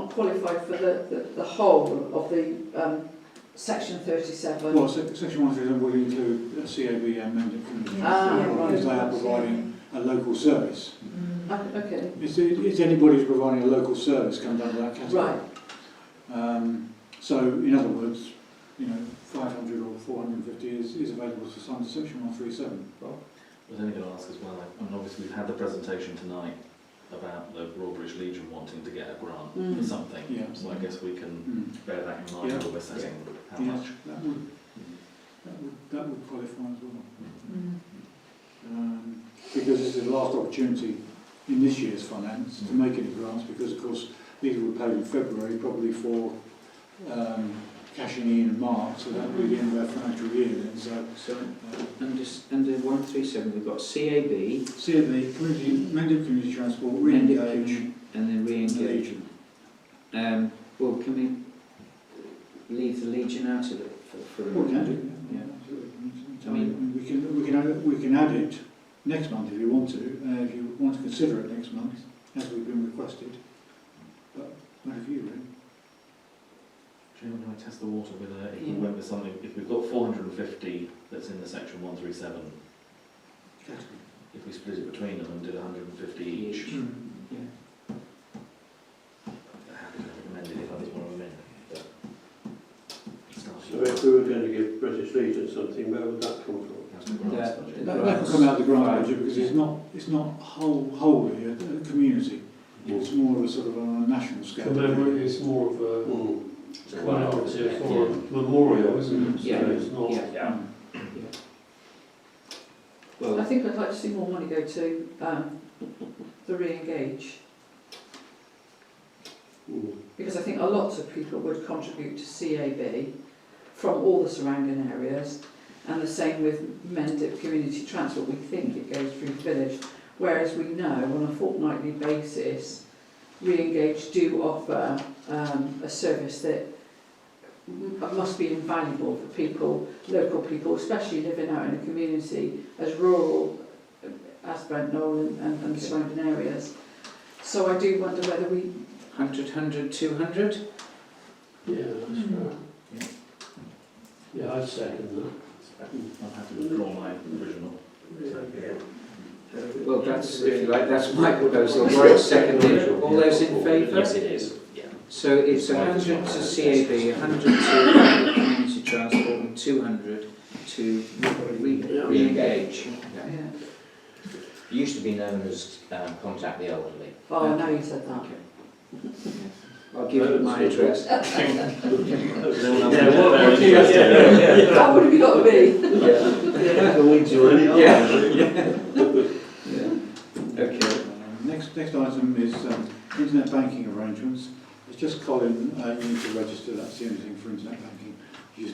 not qualified for the whole of the section 37. Well, section 137 will include CAB and Mendip Community Transport, because they are providing a local service. Okay. It's anybody who's providing a local service comes under that category. Right. So, in other words, 500 or 450 is available to under section 137. I was only going to ask as well, obviously we've had the presentation tonight about the Royal British Legion wanting to get a grant for something, so I guess we can bear that in mind when we're setting how much. That would qualify as well. Because this is the last opportunity in this year's finance to make any grants, because of course these were paid in February, probably for cashing in March, so that will be the end of our financial year then. So under 137 we've got CAB, Mendip Community Transport, Re-engage, and then Re-engage. Well, can we leave the Legion out of it for the We can moment? do. Yeah. I mean, we can add it next month if you want to. If you want to consider it next month, as we've been requested. But matter for you, really. Do you want to test the water with if we went with something, if we've got 450 that's in the section 137, if we split it between them and did 150 each, happy to recommend it if others want to amend it. So if we were going to give British Legion something, where would that come from? That can come out of the grant budget, because it's not wholly a community. It's more of a sort of a national scale. Commemorative is more of a commemorative or a memorial, isn't it? Yeah. So it's not. Yeah. Well, I think I'd like to see more money go to the Re-engage, because I think a lot of people would contribute to CAB from all the surrounding areas, and the same with Mendip Community Transport. We think it goes through the village, whereas we know on a fortnightly basis Re-engage do offer a service that must be invaluable for people, local people, especially living out in a community as rural as Brent Knoll and the surrounding areas. So I do wonder whether we 100, 200? Yeah, that's right. Yeah, I'd second that. I'll have to withdraw my original. Well, that's, if you like, that's my proposal. Right, seconded. All those in favour? Yes, it is. Yeah. So it's 100 to CAB, 100 to community transport, and 200 to Re-engage. yeah. It used to be known as Contact the Elderly. Oh, now you said that. I'll give you my address. That would have got to be. Okay. Next item is internet banking arrangements. It's just Colin, you need to register, that's the only thing for internet banking. You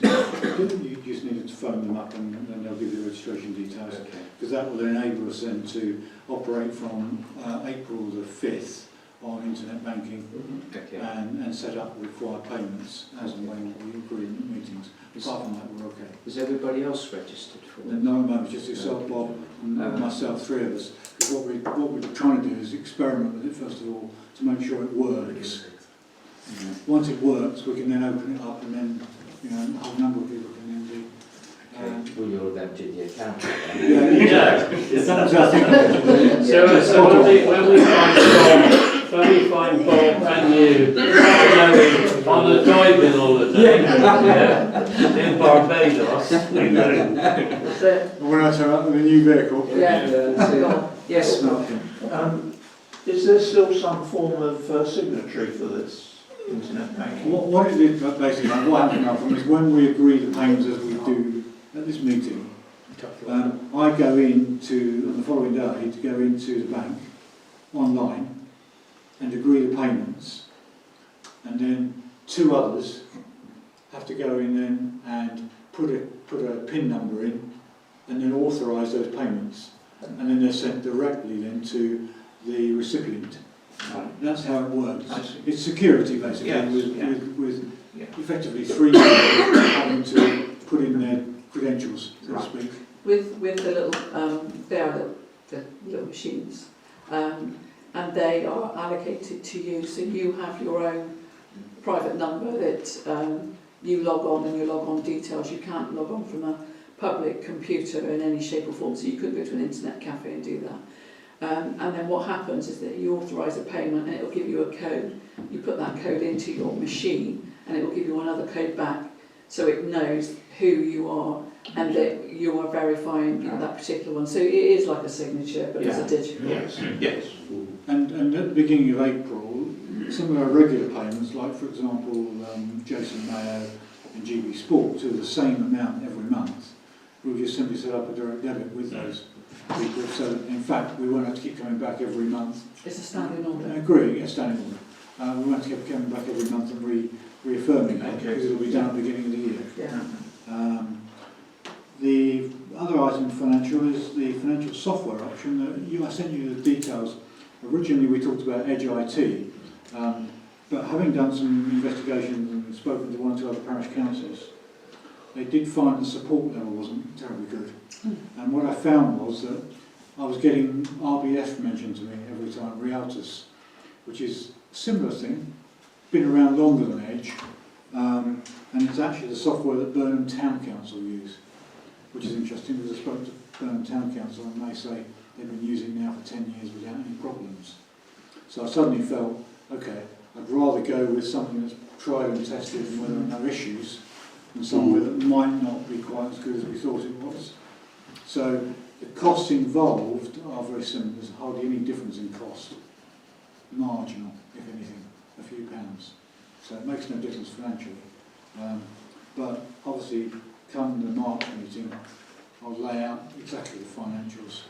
just need to phone them up and then they'll give you the registration details. Because that will enable us then to operate from April the 5th on internet banking and set up required payments as and when we agree in meetings. Apart from that, we're okay. Is everybody else registered for it? No, just yourself, Bob, and myself, three of us. Because what we're trying to do is experiment with it first of all to make sure it works. Once it works, we can then open it up, and then a whole number of people can then do. Well, you'll have emptied the account. That was our thing. So when we find Bob and you on a driving holiday in Barbados, When I turn up with a new vehicle. Yes, Malcolm. Is there still some form of signatory for this internet banking? What it is basically, what happened now from is when we agree the payments as we do at this meeting, I go into, on the following day, to go into the bank online and agree the payments, and then two others have to go in then and put a PIN number in and then authorise those payments, and then they're sent directly then to the recipient. That's how it works. It's security basically, with effectively three people having to put in their credentials, so to speak. With the little, they are the little machines, and they are allocated to you, so you have your own private number that you log on and your log on details. You can't log on from a public computer in any shape or form, so you couldn't go to an internet cafe and do that. And then what happens is that you authorise a payment and it will give you a code. You put that code into your machine and it will give you another code back, so it knows who you are and that you are verifying that particular one. So it is like a signature, but it's a digital. Yes, yes. And at the beginning of April, some of our regular payments, like for example Jason Mayo and GB Sport, to the same amount every month, we'll just simply set up a direct debit with those people, so that in fact we won't have to keep coming back every month. It's a standing order. I agree, yes, standing order. We won't have to keep coming back every month and reaffirming it, because it'll be done at the beginning of the year. Yeah. The other item financial is the financial software option. I sent you the details. Originally we talked about Edge IT, but having done some investigations and spoken to one or two other parish councils, they did find the support level wasn't terribly good. And what I found was that I was getting RBF mentioned to me every time, Realtus, which is a similar thing, been around longer than Edge, and it's actually the software that Burnham Town Council use, which is interesting because I spoke to Burnham Town Council and they say they've been using it now for 10 years without any problems. So I suddenly felt, okay, I'd rather go with something that's tried and tested and where there are no issues than somewhere that might not be quite as good as we thought it was. So the costs involved are very similar. There's hardly any difference in cost. Marginal, if anything, a few pounds. So it makes no difference financially. But obviously, come the March meeting, I'll lay out exactly the financials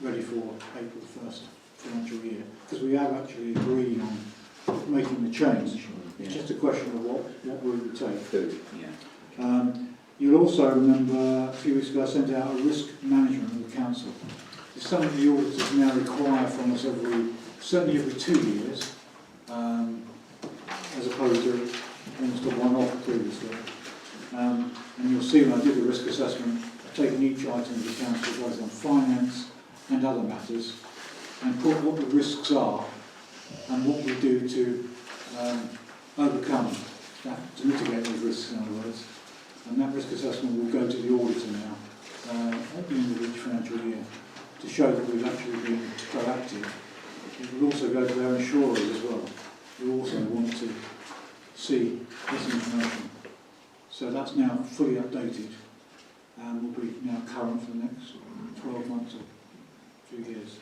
ready for April 1st financial year, because we have actually agreed on making the change. It's just a question of what route we take. You'll also remember a few weeks ago I sent out a risk management of the council. It's something the auditors now require from us certainly every 2 years, as opposed to almost a one-off previously. And you'll see when I did the risk assessment, I've taken each item of the council, both on finance and other matters, and put what the risks are and what we do to overcome that, to mitigate those risks, in other words. And that risk assessment will go to the auditor now at the end of each financial year to show that we've actually been proactive. It will also go to our insurers as well, who also want to see this information. So that's now fully updated and will be now current for the next 12 months or 2 years.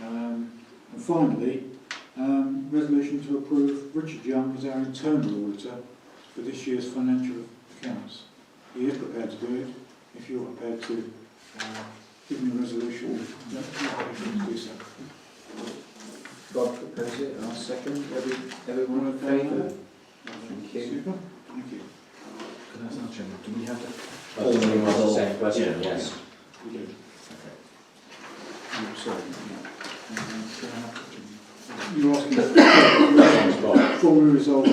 And finally, resolution to approve Richard Young as our internal auditor for this year's financial accounts. He is prepared to do it. If you're prepared to give me a resolution, you're happy to do so. Bob proposes it, I'll second. Everyone in favour? Thank you. Super. Thank you. Can I ask that, Chairman, do we have to... All the same resolve- same question, Yeah, yes. We do. I'm sorry. You're asking formally resolve.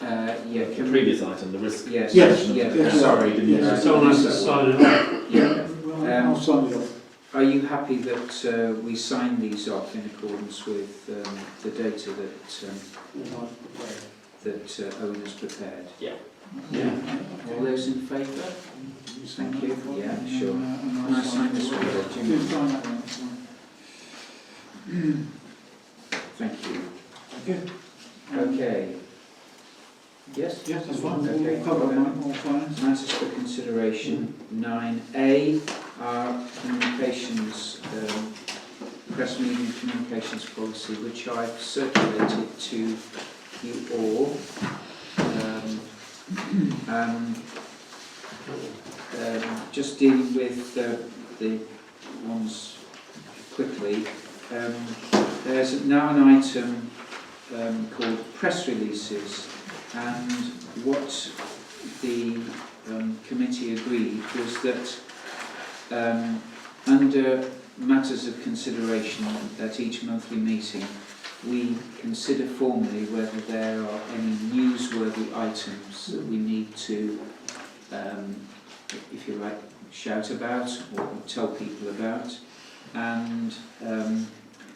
Yeah, The can we... previous item, the risk... Yes, Yes, yeah, yes, sorry. didn't yes. Someone has to sign it off. Yeah. Well, I'll sign it off. Are you happy that we sign these off in accordance with the data that Owen has prepared? Yeah. Yeah. All those in favour? Thank you. Yeah, sure. Can I sign this one? Yeah, sign that one. That's fine. Thank you. Thank you. Okay. Yes? Yes, that's fine. Okay. We'll cover all finance. Matters for consideration 9A are communications, press media communications policy, which I've circulated to you all. Just dealing with the ones quickly. There's now an item called press releases, and what the committee agreed was that under matters of consideration at each monthly meeting, we consider formally whether there are any newsworthy items that we need to, if you like, shout about or tell people about, and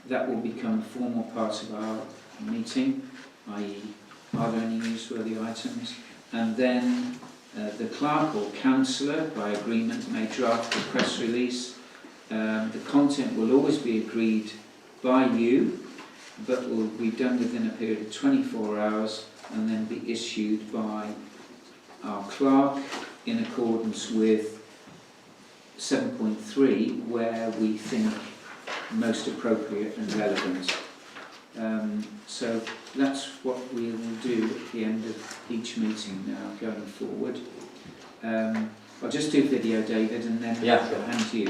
that will become a formal part of our meeting. i.e. are there any newsworthy items? And then the clerk or councillor, by agreement, may draft a press release. The content will always be agreed by you, but will be done within a period of 24 hours and then be issued by our clerk in accordance with 7.3, where we think most appropriate and relevant. So that's what we will do at the end of each meeting now going forward. I'll just do video, David, and then hand to you.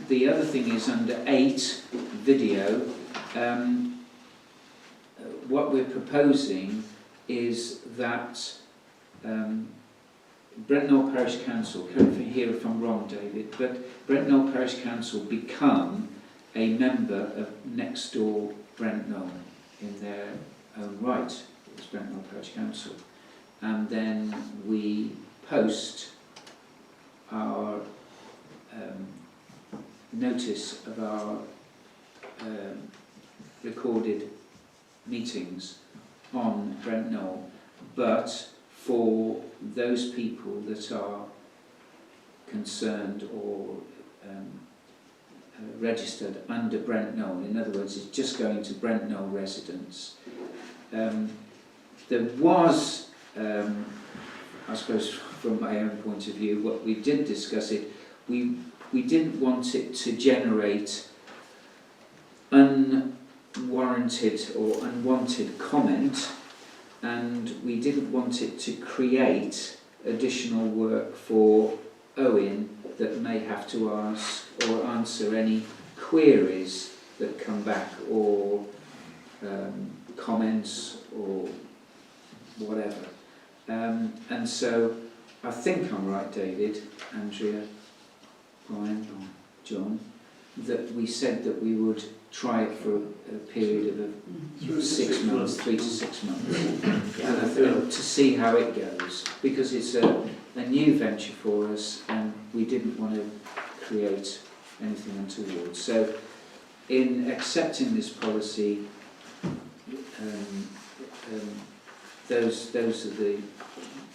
The other thing is under 8, video, what we're proposing is that Brent Knoll Parish Council, correct me here if I'm wrong, David, but Brent Knoll Parish Council become a member of next door Brent Knoll in their own right, as Brent Knoll Parish Council. And then we post our notice of our recorded meetings on Brent Knoll, but for those people that are concerned or registered under Brent Knoll, in other words, it's just going to Brent Knoll residents. There was, I suppose from my own point of view, what we did discuss it, we didn't want it to generate unwarranted or unwanted comment, and we didn't want it to create additional work for Owen that may have to ask or answer any queries that come back, or comments or whatever. And so I think I'm right, David, Andrea, Brian, John, that we said that we would try it for a period of 6 months, 3 to 6 months, and to see how it goes, because it's a new venture for us and we didn't want to create anything untoward. So in accepting this policy, those are the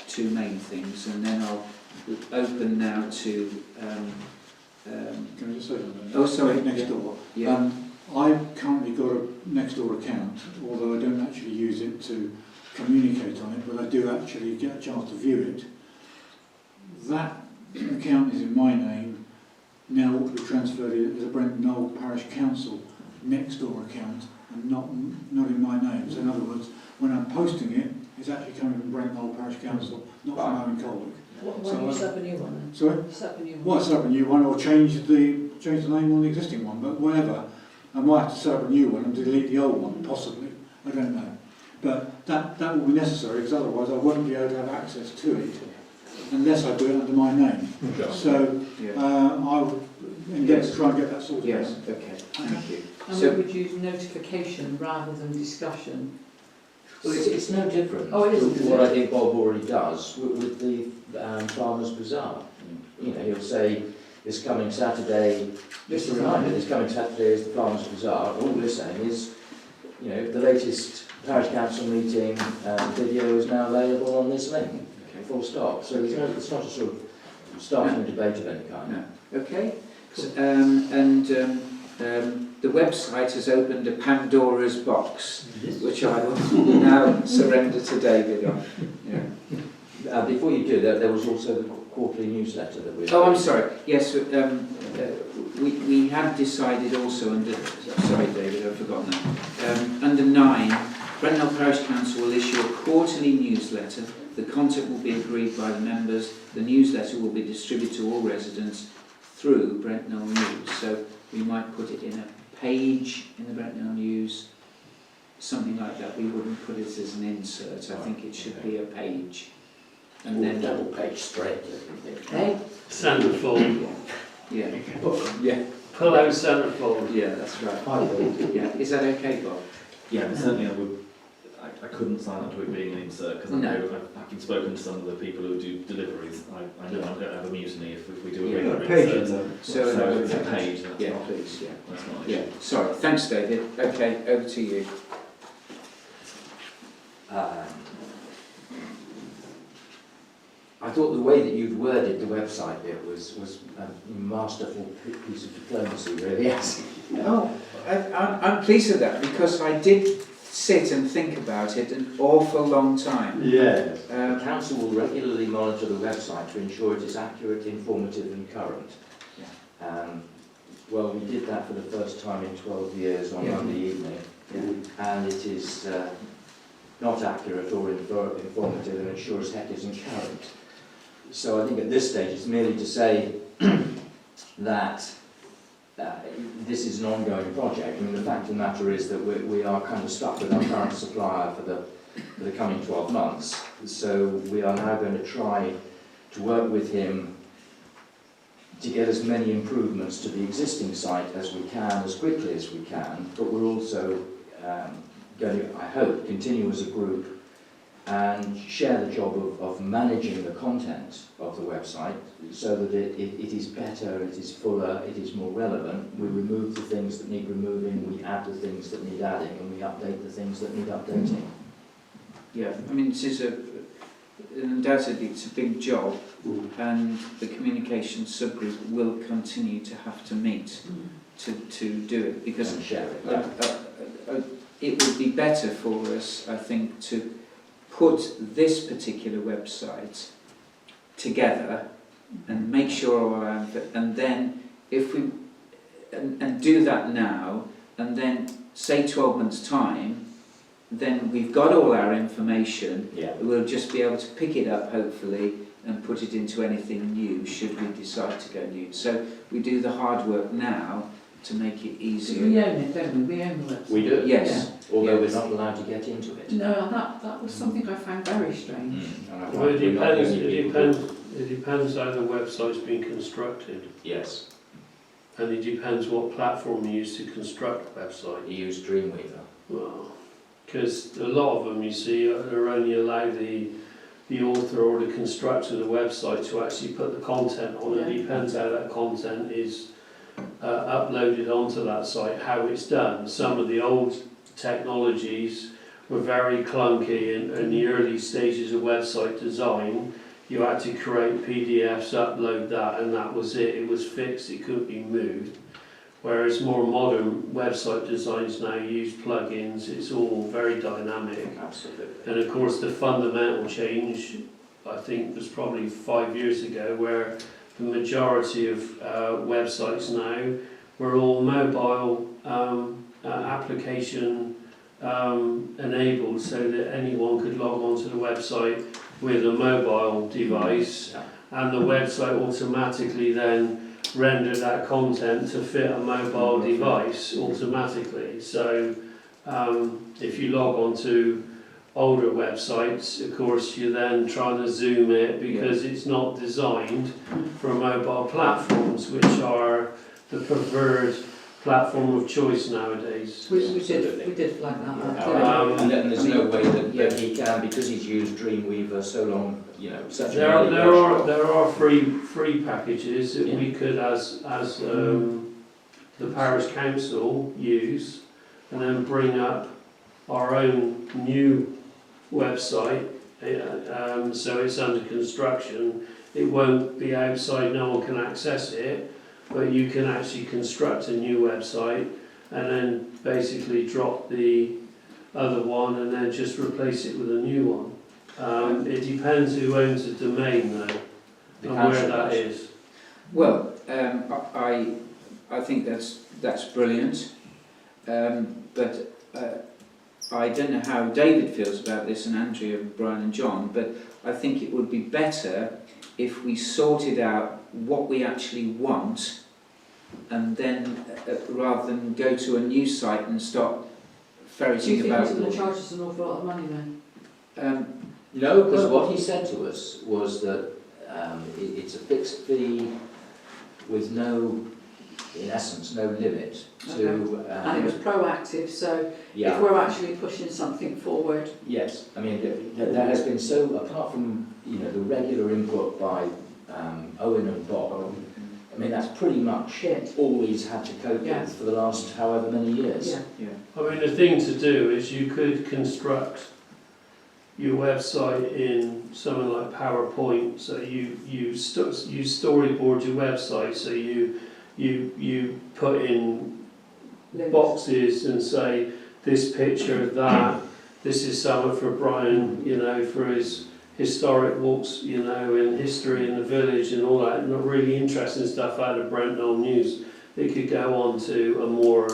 2 main things, and then I'll open now to Can I just say something? Oh, sorry. Next door. Yeah. I've currently got a Nextdoor account, although I don't actually use it to communicate on it, but I do actually get a chance to view it. That account is in my name, now ought to be transferred as a Brent Knoll Parish Council Nextdoor account, and not in my name. So in other words, when I'm posting it, it's actually coming from Brent Knoll Parish Council, not from Owen Colwick. Why don't you set up a new one then? Sorry? Set up a new one. Well, set up a new one, or change the name on the existing one, but whatever. I might have to set up a new one and delete the old one, possibly. I don't know. But that will be necessary, because otherwise I won't be able to have access to it unless I do it under my name. So I will endeavour to try and get that sorted out. Yes, okay, thank you. And So we would use notification rather than discussion. Well, it's no different Oh, it isn't, to is what it? I think Bob already does with the Farmers Bazaar. You know, he'll say, this coming Saturday, just a reminder, this coming Saturday is the Farmers Bazaar. All we're saying is, you know, the latest Parish Council meeting video is now available on this link. Okay. Full stop. So it's not a sort of starting a debate of any kind. No. Okay. So, the website has opened a Pandora's box, which I will now surrender to David on. Yeah. Before you do that, there was also the quarterly newsletter that we... Oh, I'm sorry. Yes, we had decided also under... Sorry, David, I've forgotten that. Under 9, Brent Knoll Parish Council will issue a quarterly newsletter. The content will be agreed by the members. The newsletter will be distributed to all residents through Brent Knoll News. So we might put it in a page in the Brent Knoll News, something like that. We wouldn't put it as an insert. I think it should be a page. And then double page spread. Hey? Centerfold. Yeah. Yeah. Pull out centerfold. Yeah, that's right. Yeah. Is that okay, Bob? Yeah, but certainly I couldn't sign up to it being an insert, because I know having spoken to some of the people who do deliveries, I know I'm going to have a mutiny if we do a regular insert. So it's a page, that's Yeah, not, please, yeah. that's not an Yeah, issue. sorry. Thanks, David. Okay, over to you. thought the way that you'd worded the website bit was a masterful piece of diplomacy, really. Yes. Oh, I'm pleased with that because I did sit and think about it an awful long time. Yeah. The council will regularly monitor the website to ensure it is accurate, informative and current. Well, we did that for the first time in 12 years on Monday evening, and it is not accurate or informative, and it sure as heck isn't current. So I think at this stage it's merely to say that this is an ongoing project. I mean, the fact of the matter is that we are kind of stuck with our current supplier for the coming 12 months. So we are now going to try to work with him to get as many improvements to the existing site as we can, as quickly as we can, but we're also going to, I hope, continue as a group and share the job of managing the content of the website so that it is better, it is fuller, it is more relevant. We remove the things that need removing, we add the things that need adding, and we update the things that need updating. Yeah, I mean, it is undoubtedly it's a big job, and the communications subgroup will continue to have to meet to do it, because And share it. it would be better for us, I think, to put this particular website together and make sure and then if we and do that now, and then say 12 months time, then we've got all our information. We'll just be able to pick it up hopefully and put it into anything new should we decide to go new. So we do the hard work now to make it easier. We own it, don't we? We own the website. We do, Yes. Although we're not allowed to get into it. No, that was something I found very strange. And I Well, it find we're not depends. the only It people who- depends. It depends how the website's been constructed, Yes, and it depends what platform you use to construct a website. you use Dreamweaver. Well, because a lot of them, you see, are only allow the author or the constructor of the website to actually put the content on. It depends how that content is uploaded onto that site, how it's done. Some of the old technologies were very clunky in the early stages of website design. You had to create PDFs, upload that, and that was it. It was fixed, it couldn't be moved. Whereas more modern website designs now use plugins, it's all very dynamic. Absolutely. And of course the fundamental change, I think, was probably 5 years ago, where the majority of websites now were all mobile application enabled, so that anyone could log on to the website with a mobile device, and the website automatically then render that content to fit a mobile device automatically. So if you log on to older websites, of course you're then trying to zoom it because it's not designed for mobile platforms, which are the preferred platform of choice nowadays. We did flag that up. And there's no way that he can, because he's used Dreamweaver so long, you know, such There are free packages that we could, as the parish council, use, and then bring up our own new website. So it's under construction. It won't be outside, no one can access it, but you can actually construct a new website and then basically drop the other one and then just replace it with a new one. It depends who owns the domain though, and where that is. Well, I think that's brilliant, but I don't know how David feels about this, and Andrea, Brian and John, but I think it would be better if we sorted out what we actually want, and then rather than go to a new site and start ferreting Do you think about. it's going to charge us an awful lot of money then? No, because what he said to us was that it's a fixed fee with no, in essence, no limit to... and it was proactive, so yeah. if we're actually pushing something forward... Yes, I mean, there has been so, apart from, you know, the regular input by Owen and Bob, I mean, that's pretty much all he's had to cope with for the last however many years. Yeah. I mean, the thing to do is you could construct your website in something like PowerPoint, so you storyboard your website, so you put in Links. boxes and say this picture, that, this is something for Brian, you know, for his historic walks, you know, in history in the village and all that, and really interesting stuff out of Brent Knoll News. It could go on to a more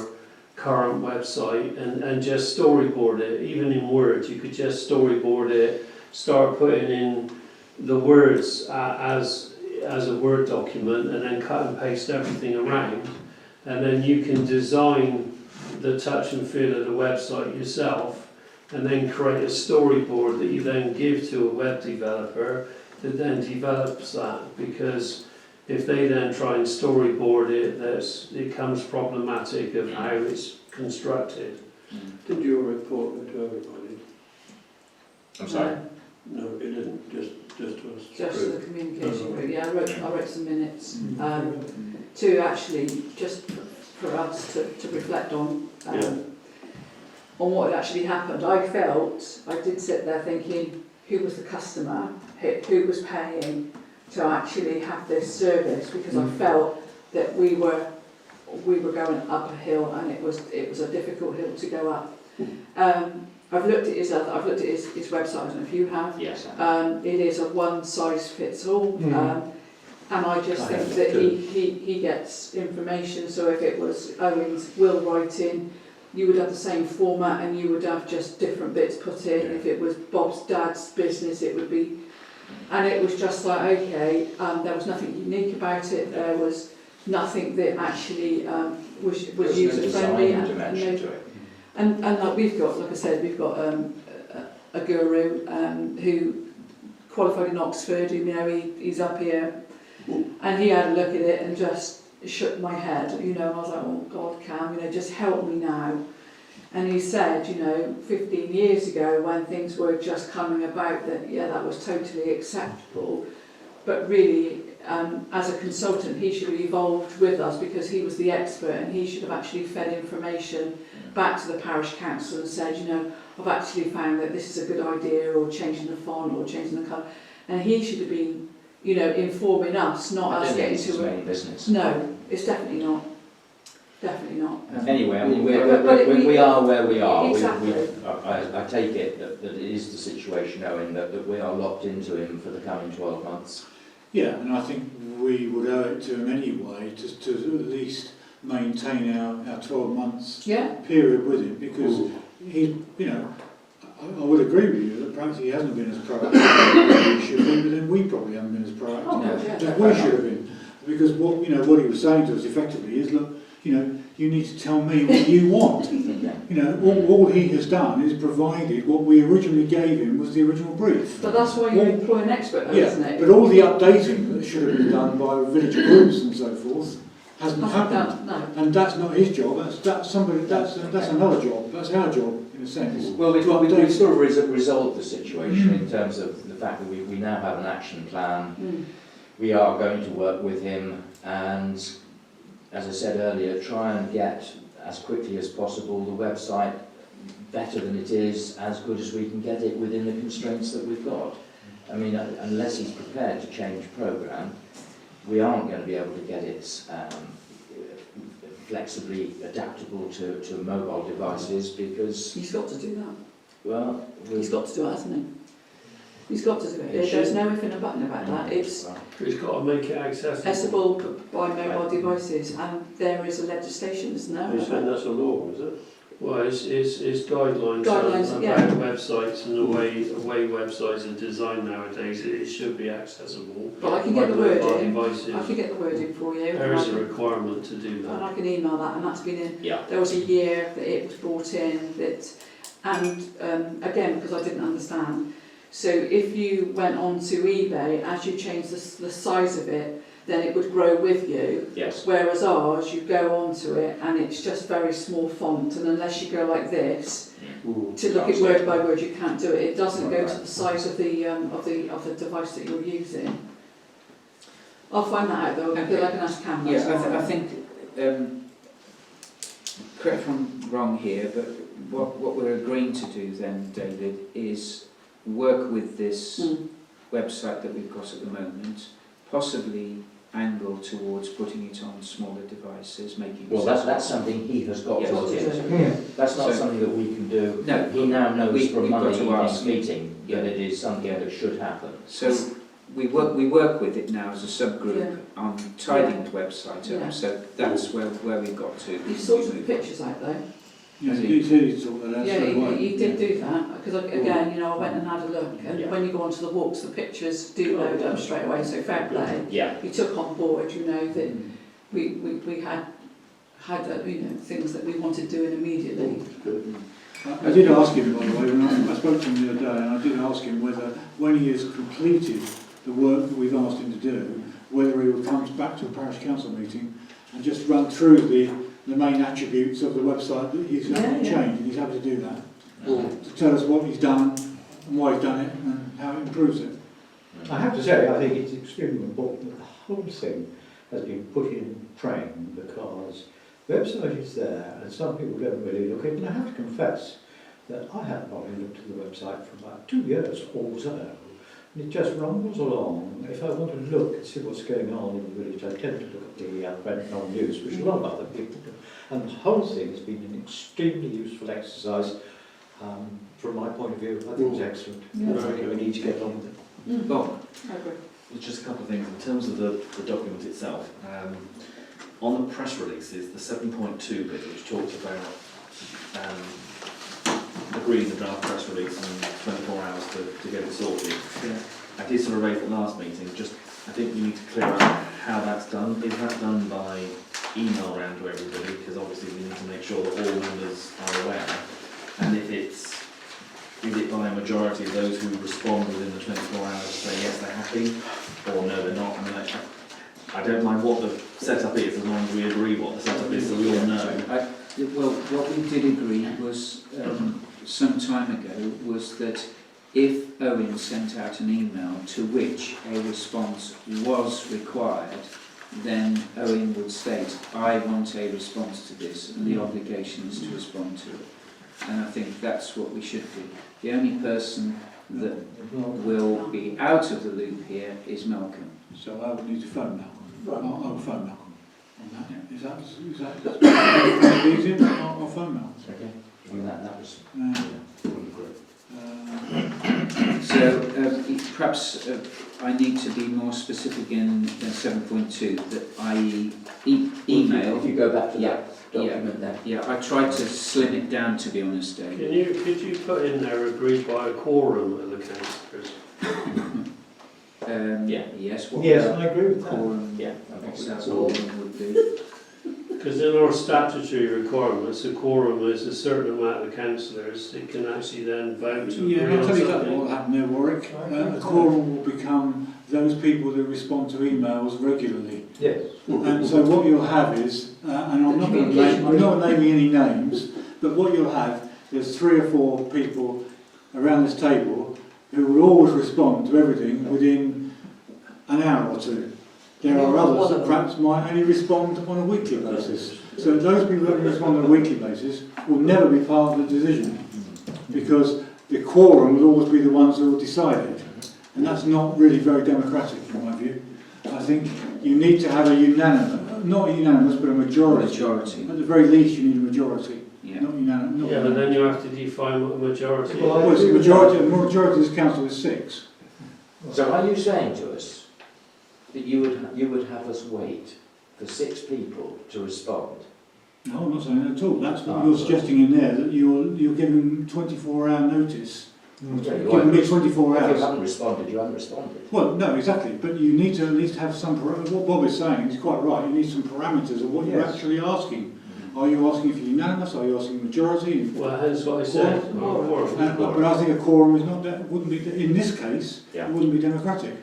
current website and just storyboard it, even in Word. You could just storyboard it, start putting in the words as a Word document, and then cut and paste everything around, and then you can design the touch and feel of the website yourself, and then create a storyboard that you then give to a web developer that then develops that, because if they then try and storyboard it, it becomes problematic of how it's constructed. Did your report go to everybody? I'm sorry? No, it didn't, just to us. Just the communication group, yeah, I wrote some minutes Mm. to actually, just for us to reflect on, on what had actually happened. I did sit there thinking, who was the customer, who was paying to actually have this service, because I felt that we were going up a hill, and it was a difficult hill to go up. I've looked at his website, I don't know if you have. Yes. It is a one size fits all, and I just think that he gets information. So if it was Owen's will writing, you would have the same format, and you would have just different bits put in. If it was Bob's dad's business, it would be, and it was just like, okay, there was nothing unique about it. There was nothing that actually was user friendly, and like we've got, like I said, we've got a guru who qualified in Oxford. You know, he's up here, and he had a look at it and just shook my head. You know, and I was like, oh God, Cam, you know, just help me now. And he said, you know, 15 years ago when things were just coming about, that was totally acceptable, but really, as a consultant, he should have evolved with us, because he was the expert, and he should have actually fed information back to the parish council and said, you know, I've actually found that this is a good idea, or changing the font, or changing the colour. And he should have been, you know, informing us, not us getting to main business. No, it's definitely not. Definitely not. Anyway, I mean, we are where we are. Exactly. I take it that it is the situation, Owen, that we are locked into him for the coming 12 months. Yeah, and I think we would owe it to him anyway to at least maintain our 12 months period with him, because he, you know, I would agree with you that perhaps he hasn't been as proactive as he should be, but then we probably haven't been as proactive as we should have been, because what he was saying to us effectively is, look, you know, you need to tell me what you want. You know, all he has done is provided what we originally gave him was the original brief. But that's why you employ an expert, though, isn't it? But all the updating that should have been done by village groups and so forth hasn't happened. No. And that's not his job. That's another job. That's our job in a sense. Well, we've sort of resolved the situation in terms of the fact that we now have an action plan. We are going to work with him, and as I said earlier, try and get as quickly as possible the website better than it is, as good as we can get it within the constraints that we've got. I mean, unless he's prepared to change programme, we aren't going to be able to get it flexibly adaptable to mobile devices, because... He's got to do that. Well, he's got to do it, hasn't he? He's got to do it. There's no if and a button about that. It's He's got to make it accessible by mobile devices, and there is a legislation, isn't there? You're saying that's a law, is it? Well, it's guidelines about websites and the way websites are designed nowadays. It should be accessible. But I can get the word in. Devices. I can get the word in for you. There is a requirement to do And that. I can email that, and that's been in. Yeah. There was a year that it was brought in, and again, because I didn't understand. So if you went on to eBay, as you change the size of it, then it would grow with you. Yes. Whereas ours, you go onto it and it's just very small font, and unless you go like this to look at word by word, you can't do it. It doesn't go to the size of the device that you're using. I'll find that out though, because I can ask Cam. Yeah, I think, correct if I'm wrong here, but what we're agreeing to do then, David, is work with this Mm. website that we've got at the moment, possibly angle towards putting it on smaller devices, making it Well, that's something he has got Yes. to look into. That's not So- something that we can do. No, He now knows we've from got Monday to evening's ask. meeting Yeah. that it is something that should happen. So we work with it now as a subgroup Yeah. on tidying the website up. Yeah. So that's where we've got to. You've sorted the pictures out though. Yeah, you did sort that out Yeah, straight away. you did do that, because again, you know, I went and had a look, and Yeah. when you go onto the walks, the pictures do load up straight away, so fair play. Yeah. We took on board, you know, that we had you know, things that we wanted doing immediately. I did ask him, by the way, when I spoke to him the other day, and I did ask him whether, when he has completed the work that we've asked him to do, whether he would come back to a parish council meeting and just run through the main attributes of the website that he's happy to change, and he's happy to do that. To tell us what he's done, and why he's done it, and how it improves it. I have to say, I think it's extremely important that the whole thing has been put in train, because the website is there and some people don't really look at it. And I have to confess that I haven't probably looked at the website for about 2 years or so. And it just rumbles along. If I want to look and see what's going on in the village, I tend to look at the Brent Knoll News, which a lot of other people do. And the whole thing has been an extremely useful exercise. From my point of view, I think it's excellent. Yeah. We need to get on with it. Bob, I agree. Well, just a couple of things. In terms of the document itself, on the press releases, the 7.2 bit, which talks about agreeing the draft press release and 24 hours to get it sorted. yeah. I did sort of raise at the last meeting, just I think we need to clear up how that's done. Is that done by email round to everybody? Because obviously we need to make sure that all members are aware. And if is it by a majority of those who respond within the 24 hours say yes, they're happy, or no, they're not? I mean, I don't mind what the setup is, as long as we agree what the setup is, so we all know. Well, what we did agree was, some time ago, was that if Owen sent out an email to which a response was required, then Owen would state, I want a response to this, and the obligation is to respond to it. And I think that's what we should do. The only person that will be out of the loop here is Malcolm. So I would need to phone Malcolm. I'll phone Malcolm on that. Is that easy? I'll phone Malcolm. Okay. I mean, that was. So perhaps I need to be more specific in 7.2, that i.e. email. If you go back to Yeah. that document there. Yeah, I tried to slim it down, to be honest, Dave. Could you put in there agreed by a quorum of the councillors? Yeah. Yes, what Yes, would I agree with that. quorum, Yeah. I what think that so. quorum would do? Because in our statutory requirements, a quorum is a certain amount of councillors that can actually then vote to agree Yeah, on I'll tell you exactly something. what will happen there, Warwick. A quorum will become those people that respond to emails regularly. Yes. And so what you'll have is, and I'm not naming any names, but what you'll have is 3 or 4 people around this table who will always respond to everything within an hour or two. There are others that perhaps might only respond on a weekly basis. So those people that respond on a weekly basis will never be part of the decision, because the quorum will always be the ones who will decide it. And that's not really very democratic in my view. I think you need to have a unanimous, not a unanimous, but a majority. Majority. At the very least you need a majority, Yeah. not unanimous. Not Yeah, but then you have to define what a majority Well, is. Well, it's a majority, the majority of this council is 6. So are you saying to us that you would have us wait for 6 people to respond? No, I'm not saying that at all. That's what you're suggesting in there, that you're giving 24-hour notice. Giving me 24 If you hours. haven't responded, you haven't responded. Well, no, exactly. But you need to at least have some. What Bob is saying is quite right. You need some parameters of what you're Yes. actually asking. Are you asking for unanimous? Are you asking majority? Well, hence what I said. Quorum. But I think a quorum is not. Wouldn't be in this case. Yeah. It wouldn't be democratic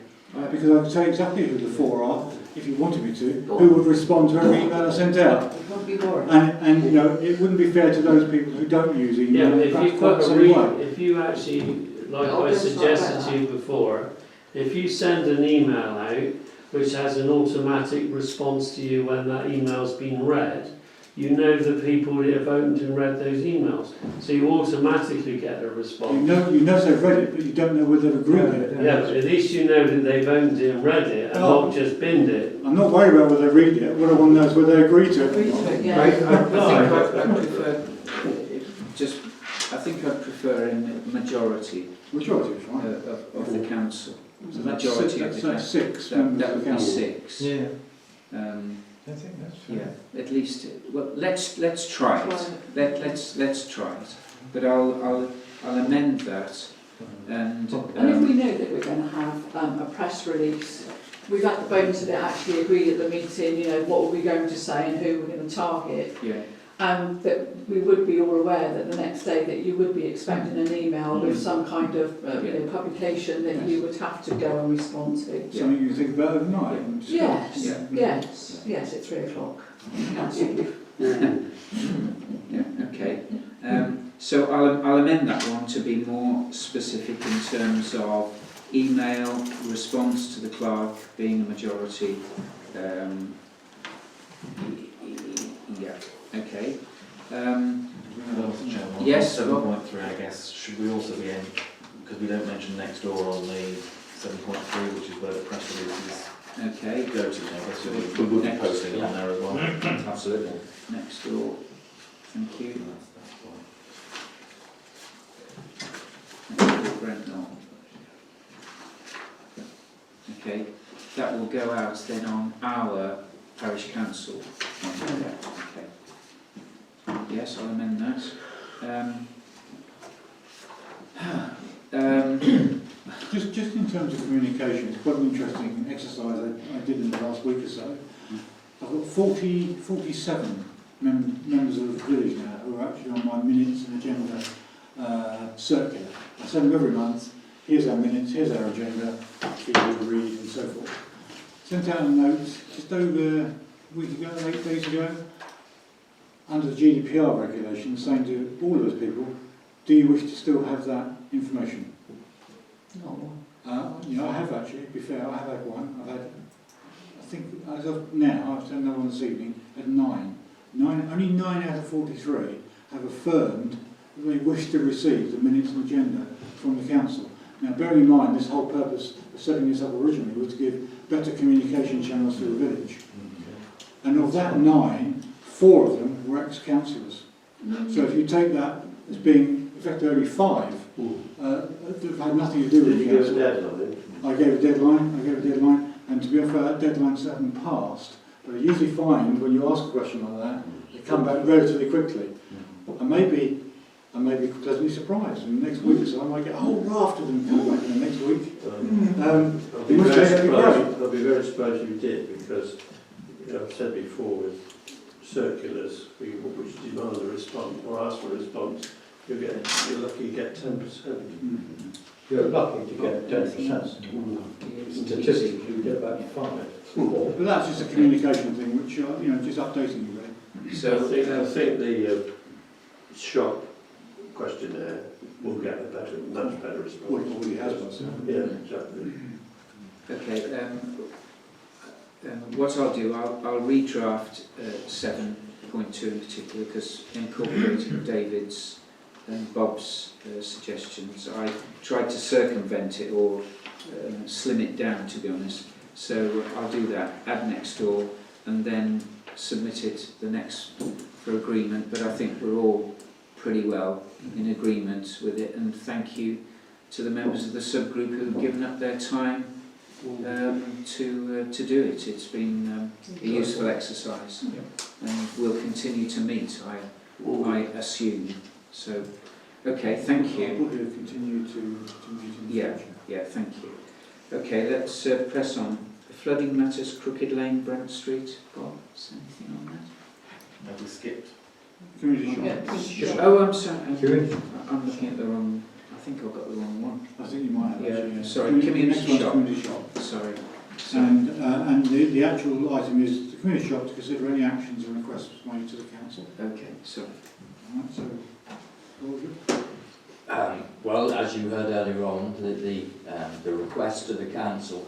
because I could say exactly who the 4 are if you wanted me to. Who would respond to every email I sent out? It won't be boring. And you know, it wouldn't be fair to those people who don't use email. Yeah, but if perhaps you quite put the a same way. if you actually, like I'll I just start like suggested that. to you before, if you send an email out which has an automatic response to you when that email's been read, you know the people that have opened and read those emails. So you automatically get a response. You know they've read it, but you don't know whether they've agreed it. Yeah, but at least you know that they've owned it and read it, and not just binned it. I'm not worried about whether they read it. What I want to know is whether they agree to it. Agree to it, yeah. I think I'd prefer a majority Majority is fine. of the council. So The that's majority six, of the that's council. 6 That members of would the be council. 6. Yeah, Um, I think that's fair. yeah, at least. Well, let's try it. Let's try it. But I'll amend that. And And if we know that we're going to have a press release, we've had the bones of it actually agreed at the meeting, you know, what are we going to say and who we're going to target, yeah, that we would be all aware that the next day that you would be expecting an email with some kind of publication that you would have to go and respond to. Something you think about overnight. And discuss. Yes, yes, it's 3 o'clock. Council. yeah, okay. So I'll amend that one to be more specific in terms of email response to the clerk being a majority. Yeah, okay. Yes, Seven point three, I guess. Should we also be in, because we don't mention next door on the 7.3, which is where the press releases okay. go to. I guess we would be posting it on there as well. Absolutely. Next door. Thank you. Brent Knoll. Okay, that will go out then on our parish council. Okay. Yes, I'll amend that. Just in terms of communication, it's quite an interesting exercise I did in the last week or so. I've got 47 members of the village now who are actually on my minutes and agenda circular. I send them every month. Here's our minutes, here's our agenda, for you to read and so forth. Sent out a note just over a week ago, 8 days ago, under the GDPR regulations, saying to all of those people, do you wish to still have that information? Not one. I have actually, to be fair, I have had one. I've had, I think, as of now, I've sent another one this evening, had 9. Only 9 out of 43 have affirmed that they wish to receive the minutes and agenda from the council. Now, bearing in mind, this whole purpose of setting this up originally was to give better communication channels to the village. And of that 9, 4 of them were ex-councillors. So if you take that as being effectively only 5, that have had nothing to do with the council. I gave a deadline, and to be fair, that deadline's hadn't passed. But I usually find when you ask a question like that, they come back relatively quickly. And maybe I may be pleasantly surprised. And next week or so, I might get a whole raft of them come back in the next week. I'll be very surprised if you did, because I've said before with circulars which demand a response or ask for a response, you're lucky you get 10%. You're lucky to get 10%. Statistically, you get about 5. But that's just a communication thing, which just updating you really. So I think the shop questionnaire will get a much better response. Well, it already has done so. Yeah, exactly. okay, what I'll do, I'll redraft 7.2 in particular, because incorporating David's and Bob's suggestions, I tried to circumvent it or slim it down, to be honest. So I'll do that, add next door, and then submit it the next for agreement. But I think we're all pretty well in agreement with it, and thank you to the members of the subgroup who've given up their time to do it. It's been a useful exercise, and we'll continue to meet, I assume. So, okay, thank you. We'll continue to meet in the future. Yeah, thank you. Okay, let's press on. Flooding matters, Crooked Lane, Brent Street. Bob, is anything on that? Have we skipped? Community shop. Yeah, community shop. Oh, I'm sorry. I'm looking at the wrong. I think I've got the wrong one. I think you might have. Yeah, actually, sorry, Next community one's shop. community shop. Sorry. And the actual item is the community shop to consider any actions or requests made to the council. Okay, sorry. All right, so, all good. Well, as you heard earlier on, the request to the council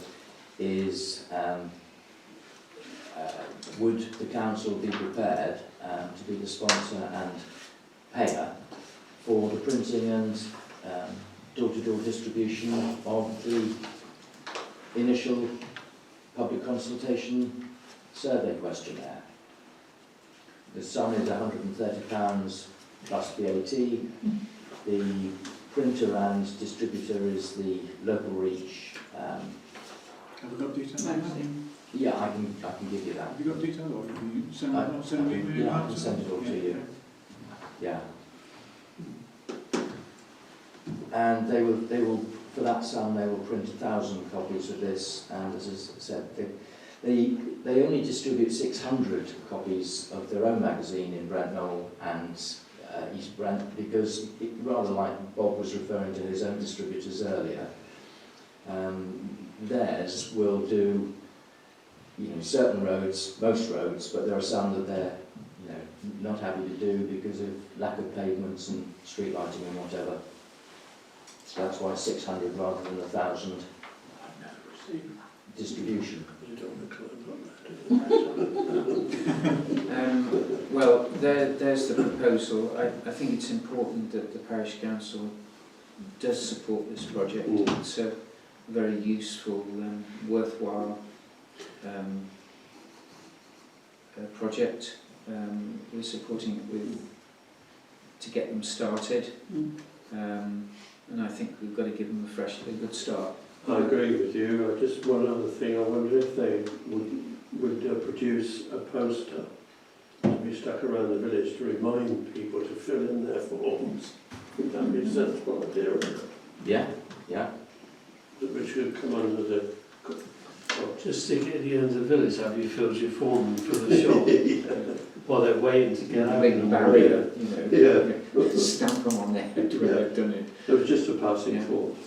is would the council be prepared to be the sponsor and payer for the printing and door-to-door distribution of the initial public consultation survey questionnaire? The sum is £130 plus VAT. The printer and distributor is the local reach. Have we got detail on that? Magazine. Yeah, I can give you that. Have you got detail, or can you send I- it, send me an email? yeah, I can send it all to you. Yeah. And they will for that sum they will print 1,000 copies of this, and as I said, they only distribute 600 copies of their own magazine in Brent Knoll and East Brent, because rather like Bob was referring to his own distributors earlier, theirs will do, you know, certain roads, most roads, but there are some that they're, you know, not happy to do because of lack of pavements and street lighting and whatever. So that's why 600 rather than 1,000 distribution. Well, there's the proposal. I think it's important that the parish council does support this project. It's a very useful, worthwhile project. We're supporting it to get them started, and I think we've got to give them a good start. I agree with you. Just one other thing. I wonder if they would produce a poster to be stuck around the village to remind people to fill in their forms. Would that be a sensible idea? Yeah, yeah. Which would come under the... Just stick it at the end of the village, have you filled your form for the shop while they're waiting to get out. Big barrier, you know. Yeah. Stamp them on their head when they've done it. It was just a passing thought.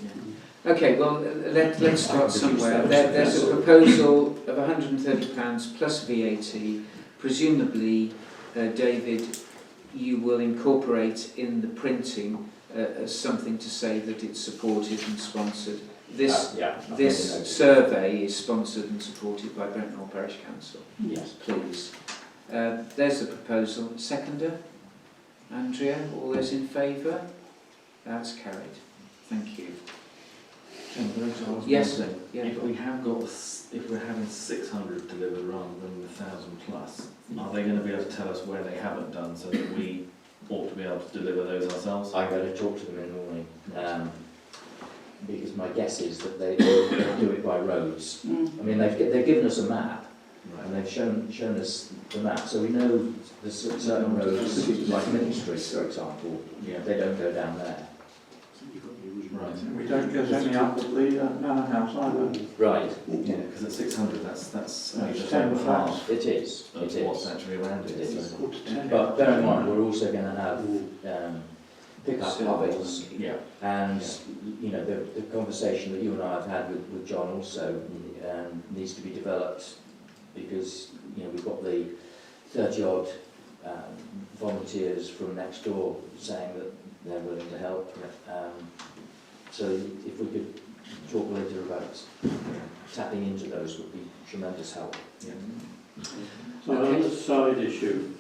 Okay, well, let's start somewhere. There's a proposal of £130 plus VAT. Presumably, David, you will incorporate in the printing as something to say that it's supported and sponsored. This survey is sponsored and supported by Brent Knoll Parish Council. Yes. Please. There's the proposal. Seconder? Andrea, all those in favour? That's carried. Thank you. Yes, yeah. If we have got, if we're having 600 delivered rather than 1,000 plus, are they going to be able to tell us where they haven't done so that we ought to be able to deliver those ourselves? I'm going to talk to them in the morning, because my guess is that they do it by roads. I mean, they've given us a map, and they've shown us the map, so we know there's certain roads, like Middle Street, for example, they don't go down there. Right. We don't get any up at the manor house either. Right. Yeah, because at 600, that's only It's just 10 over flats. half It is. of It is. what's actually around it. It is. So. But bear in mind, we're also going to have pick-up levels, Yeah. and you know the conversation that you and I have had with John also needs to be developed, because you know we've got the 30-odd volunteers from next door saying that they're willing to help. So if we could talk later about tapping into those would be tremendous help. Yeah. So on the side issue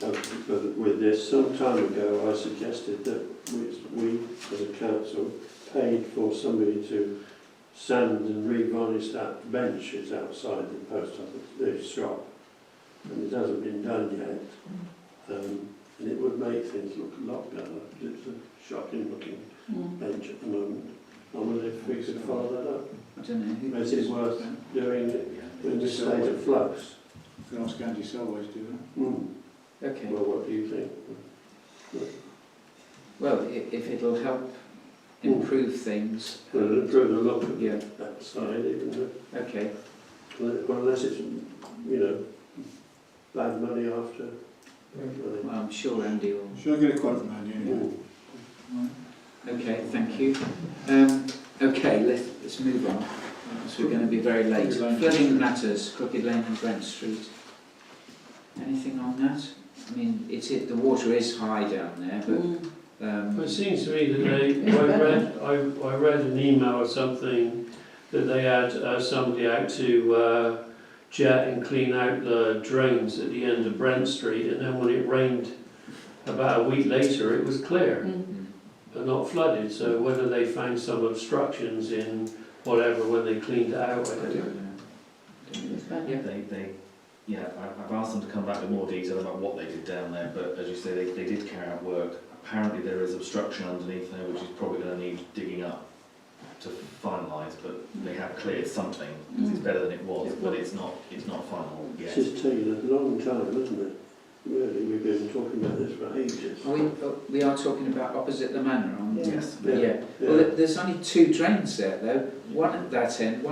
with this, some time ago I suggested that we as a council paid for somebody to sand and re-varnish that bench that's outside the post office, the shop, and it hasn't been done yet, and it would make things look a lot better. It's a shocking looking bench at the moment. I wonder if we could follow that up. I don't know. Is it worth doing it in this state of flux? You can ask Andy Selways to do that. Okay. Well, what do you think? Well, if it'll help improve things. Well, it'll improve the look of Yeah. that side, even Okay. well, unless it's, you know, bad money after. Well, I'm sure Andy will. Should I get a quote from Andy anyway? Okay, thank you. Okay, let's move on, because we're going to be very late. Flooding matters, Crooked Lane and Brent Street. Anything on that? I mean, the water is high down there, but It seems to me that I read an email or something that they had somebody out to jet and clean out the drains at the end of Brent Street, and then when it rained about a week later, it was clear and not flooded. So whether they found some obstructions in whatever when they cleaned it out, I don't know. I've asked them to come back with more detail about what they did down there, but as you say, they did carry out work. Apparently there is obstruction underneath there, which is probably going to need digging up to finalise, but they have cleared something, because it's better than it was, but it's not final yet. It's just taken a long time, hasn't it? Really, we've been talking about this for ages. We are talking about opposite the manor, aren't we? Yes. Yeah. Well, there's only 2 drains there though, one at that end,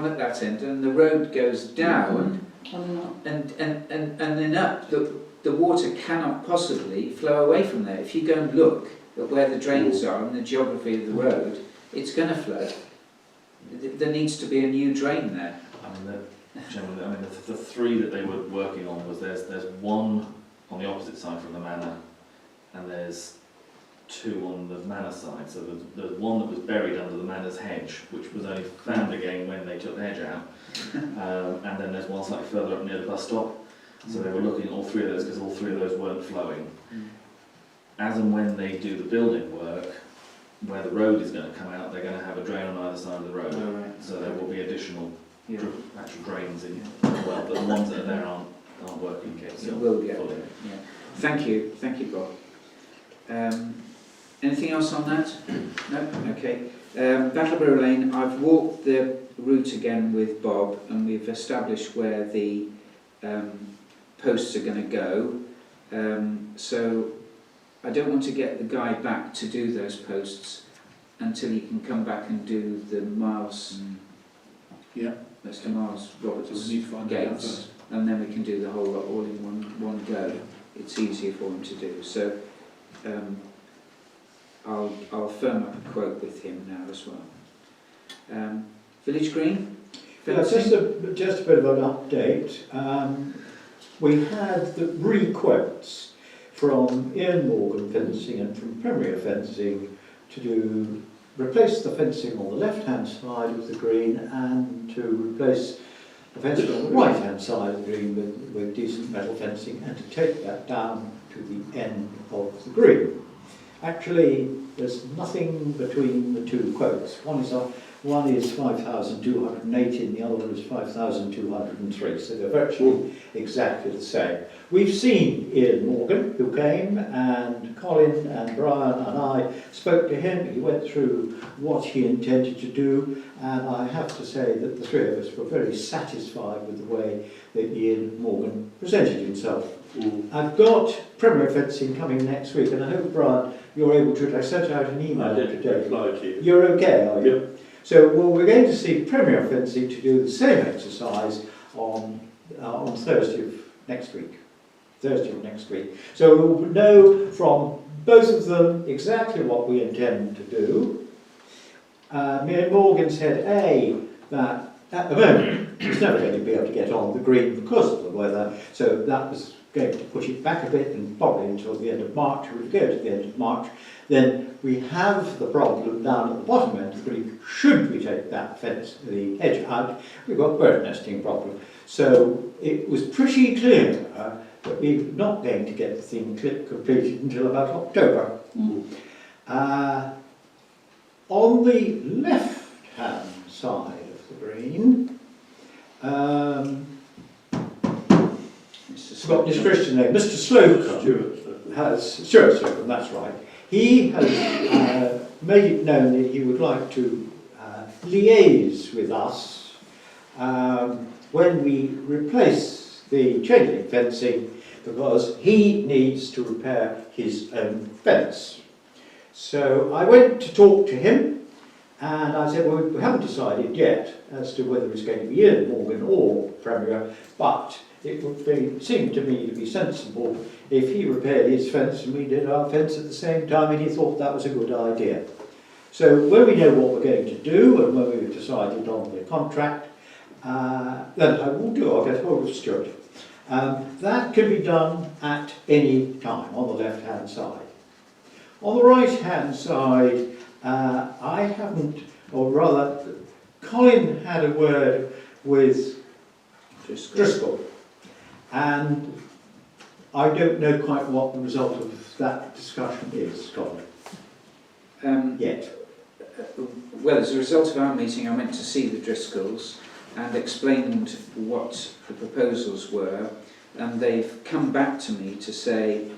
and the road goes down and then up. The water cannot possibly flow away from there. If you go and look at where the drains are and the geography of the road, it's going to flood. There needs to be a new drain there. The 3 that they were working on was there's one on the opposite side from the manor, and there's 2 on the manor side. So there's one that was buried under the manor's hedge, which was only found again when they took the hedge out, and then there's one slightly further up near the bus stop. So they were looking at all 3 of those, because all 3 of those weren't flowing. As and when they do the building work, where the road is going to come out, they're going to have a drain on either side of the road. Oh, right. So there will be additional actual drains in as well, but the ones that are there aren't working yet. It will get there. Yeah. Thank you, Bob. Anything else on that? No? Okay. Battleborough Lane, I've walked the route again with Bob, and we've established where the posts are going to go. So I don't want to get the guy back to do those posts until he can come back and do the Miles, Mr. Miles Roberts we need to find that out gates, first. and then we can do the whole lot all in one go. It's easier for him to do. So I'll firm up a quote with him now as well. Village Green? Just a bit of an update. We had the re-quotes from Ian Morgan Fencing and from Premier Fencing to replace the fencing on the left-hand side of the green and to replace the fencing on the right-hand side of the green with decent metal fencing, and to take that down to the end of the green. Actually, there's nothing between the 2 quotes. One is 5,280 and the other one is 5,203, so they're virtually exactly the same. We've seen Ian Morgan, who came, and Colin and Brian and I spoke to him. He went through what he intended to do, and I have to say that the 3 of us were very satisfied with the way that Ian Morgan presented himself. I've got Premier Fencing coming next week, and I hope, Brian, you're able to. I sent out an email today. Reply to you. You're okay, are you? Yep. So, we're going to see Premier Fencing to do the same exercise on Thursday of next week. So we'll know from both of them exactly what we intend to do. Me and Morgan said, that at the moment it's never going to be able to get on the green because of the weather, so that was going to push it back a bit, and probably until the end of March. We'll go to the end of March. Then we have the problem down at the bottom end of the green. Should we take that fence, the hedge out, we've got bird nesting problem. So it was pretty clear that we're not going to get the thing completed until about October. On the left-hand side of the green, got his Christian name, Mr. Slocum. Stuart Slocum, that's right. He has made it known that he would like to liaise with us when we replace the chain link fencing, because he needs to repair his own fence. So I went to talk to him, and I said, well, we haven't decided yet as to whether it's going to be Ian Morgan or Premier, but it would seem to me to be sensible if he repaired his fence and we did our fence at the same time, and he thought that was a good idea. So when we know what we're going to do and when we've decided on the contract, then I'll get hold of Stuart. That can be done at any time on the left-hand side. On the right-hand side, I haven't, or rather, Colin had a word with Driscoll. And I don't know quite what the result of that discussion is, Scott, yet. Well, as a result of our meeting, I went to see the Driscolls and explained what the proposals were, and they've come back to me to say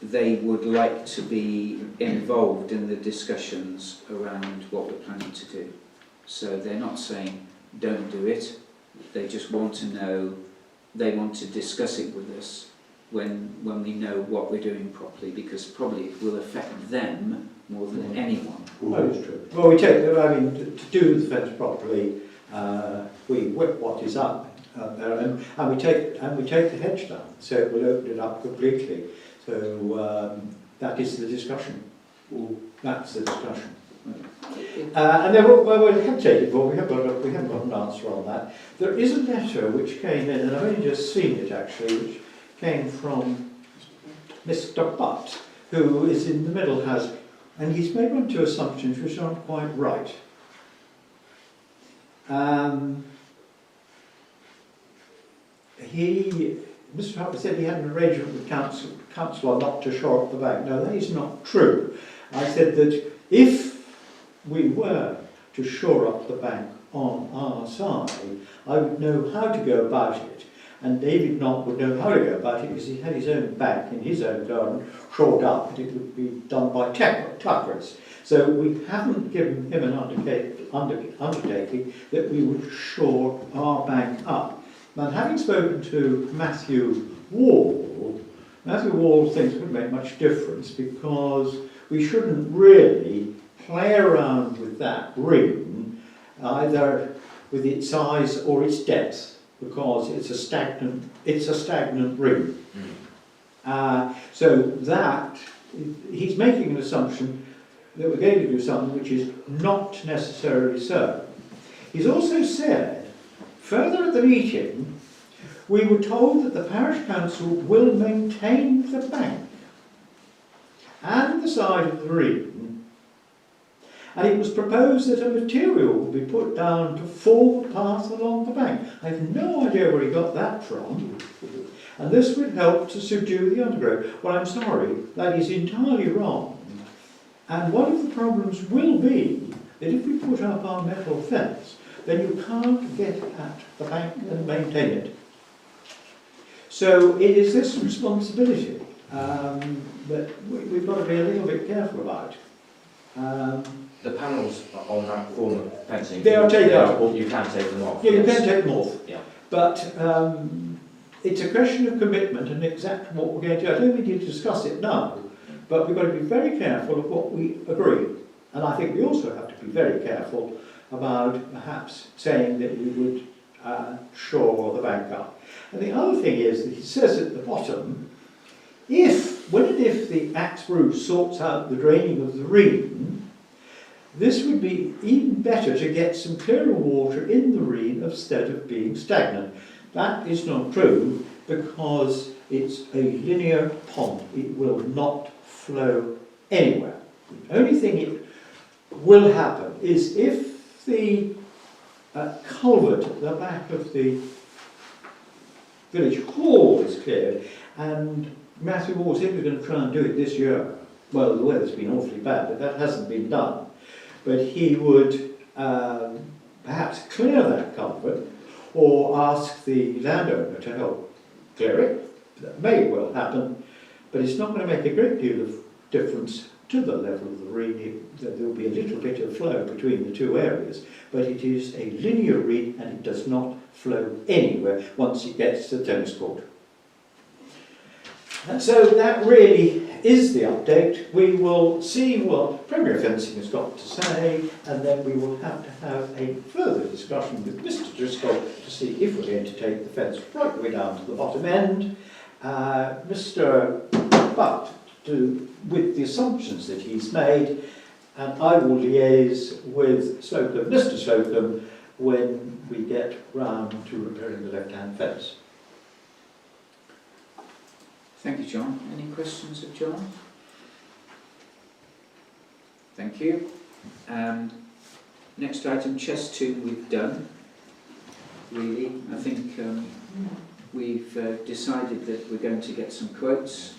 they would like to be involved in the discussions around what we're planning to do. So they're not saying don't do it, they just want to know, they want to discuss it with us when we know what we're doing properly, because probably it will affect them more than anyone. Oh, it's true. Well, we take, I mean, to do the fence properly, we whip what is up there, and we take the hedge down, so it will open it up completely. So that is the discussion. That's the discussion. And then we have taken, but we haven't got an answer on that. There is a letter which came in, and I've only just seen it actually, which came from Mr. Butt, who is in the middle house, and he's made one or two assumptions which aren't quite right. Mr. Harper said he had an arrangement with councillor not to shore up the bank. No, that is not true. I said that if we were to shore up the bank on our side, I would know how to go about it. And David Knott would know how to go about it because he had his own bank in his own garden shored up, and it would be done by tuckers. So we haven't given him an undertaking that we would shore our bank up. Now, having spoken to Matthew Wall thinks it wouldn't make much difference because we shouldn't really play around with that ring, either with its size or its depth, because it's a stagnant ring. So that he's making an assumption that we're going to do something which is not necessarily so. He's also said, further at the meeting, we were told that the parish council will maintain the bank and the side of the ring, and it was proposed that a material would be put down to form a path along the bank. I have no idea where he got that from, and this would help to subdue the undergrowth. Well, I'm sorry, that is entirely wrong. And one of the problems will be that if we put up our metal fence, then you can't get at the bank and maintain it. So it is this responsibility that we've got to be a little bit careful about. The panels on that form of fencing, They are takeable. You can take them off. Yeah, you yes. can take them off. Yeah. But it's a question of commitment and exactly what we're going to do. I don't think we need to discuss it now, but we've got to be very careful of what we agree. And I think we also have to be very careful about perhaps saying that we would shore the bank up. And the other thing is that he says at the bottom, when and if the Axe Bruce sorts out the draining of the Reen, this would be even better to get some clearer water in the Reen instead of being stagnant. That is not true because it's a linear pond. It will not flow anywhere. The only thing it will happen is if the culvert at the back of the village hall is cleared, and Matthew Wall said we're going to try and do it this year. Well, the weather's been awfully bad, but that hasn't been done. But he would perhaps clear that culvert or ask the landowner to help clear it. That may well happen, but it's not going to make a great deal of difference to the level of the Reen. There will be a little bit of flow between the two areas, but it is a linear Reen and it does not flow anywhere once it gets to the tennis court. And so that really is the update. We will see what Premier Fencing has got to say, and then we will have to have a further discussion with Mr. Driscoll to see if we're going to take the fence right the way down to the bottom end. Mr. Butt, with the assumptions that he's made, and I will liaise with Mr. Slocum, when we get round to repairing the left-hand fence. Thank you, John. Any questions of John? Thank you. Next item, chest tomb, we've done. really. I think we've decided that we're going to get some quotes,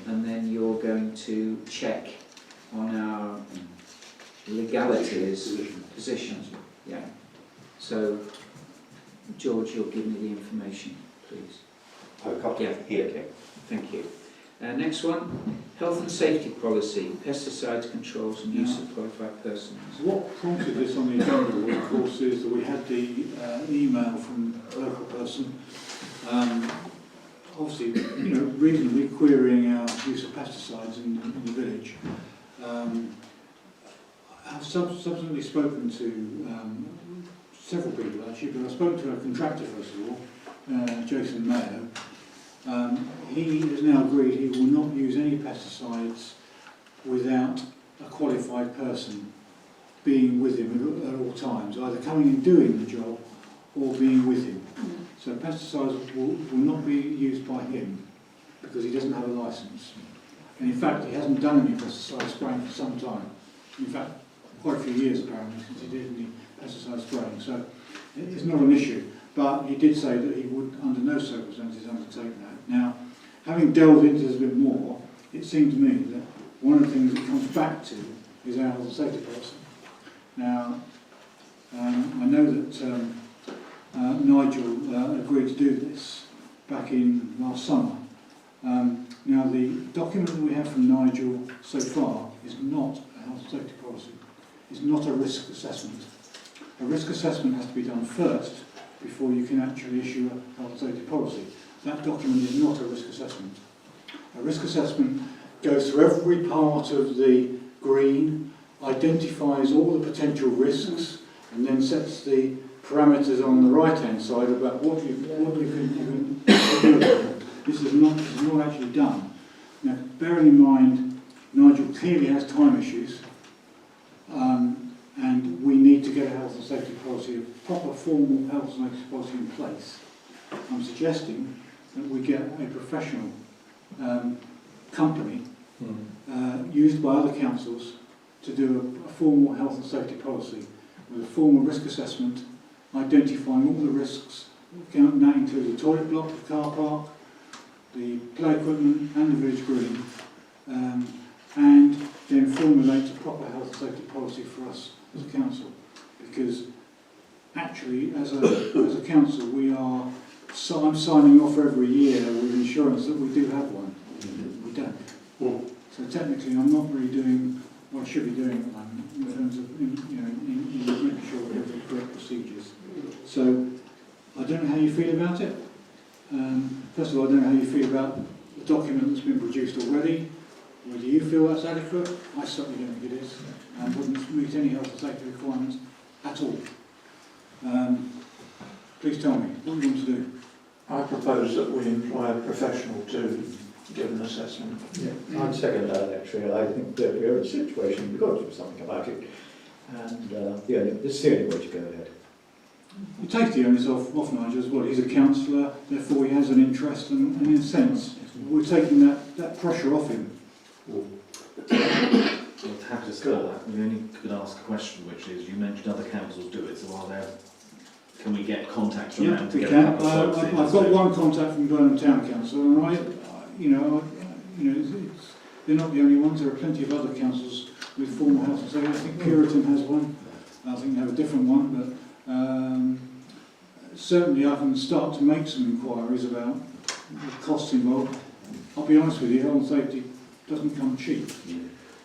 and then you're going to check on our legalities, positions. Yeah. So, George, you'll give me the information, please. I've got Yeah. Okay. Thank you. Next one, health and safety policy, pesticides, controls and use of qualified persons. What prompted this on the agenda, of course, is that we had the email from a local person, obviously, you know, reasonably querying our use of pesticides in the village. I've subsequently spoken to several people actually, but I spoke to a contractor first of all, Jason Mayo. He has now agreed he will not use any pesticides without a qualified person being with him at all times, either coming and doing the job or being with him. So pesticides will not be used by him because he doesn't have a licence. And in fact, he hasn't done any pesticide spraying for some time. In fact, quite a few years apparently since he did any pesticide spraying. So it's not an issue. But he did say that he would, under no circumstances, undertake that. Now, having delved into this a bit more, it seemed to me that one of the things it comes back to is our health and safety policy. Now, I know that Nigel agreed to do this back in last summer. Now, the document that we have from Nigel so far is not a health and safety policy. It's not a risk assessment. A risk assessment has to be done first before you can actually issue a health and safety policy. That document is not a risk assessment. A risk assessment goes through every part of the green, identifies all the potential risks, and then sets the parameters on the right-hand side about what you can do. This is not actually done. Now, bearing in mind, Nigel clearly has time issues, and we need to get a health and safety policy, a proper formal health and safety policy in place. I'm suggesting that we get a professional company used by other councils to do a formal health and safety policy with a formal risk assessment, identifying all the risks. That includes the toilet block, the car park, the play equipment and the village green, and then formulate a proper health and safety policy for us as a council. Because actually, as a council, I'm signing off every year with insurance that we do have one. We don't. So technically, I'm not really doing what I should be doing at the moment in terms of in making sure we have the correct procedures. So I don't know how you feel about it. First of all, I don't know how you feel about the document that's been produced already. Whether you feel that's adequate, I certainly don't think it is, and wouldn't meet any health and safety requirements at all. Please tell me, what do you want to do? I propose that we employ a professional to give an assessment. Yeah, I'd second that actually. I think that we're in a situation, we've got to do something about it, and this is the only way to go ahead. You take the onus off Nigel as well. He's a councillor, therefore he has an interest, and in a sense, we're taking that pressure off him. Well, to have to discuss that, we only could ask a question, which is, you mentioned other councils do it, so can we get contact from them to we get can. a couple of folks in? I've got one contact from Burnham Town Council, and they're not the only ones. There are plenty of other councils with formal health and safety. I think Puritan has one. I think they have a different one, but certainly I can start to make some inquiries about the costs involved. I'll be honest with you, health and safety doesn't come cheap.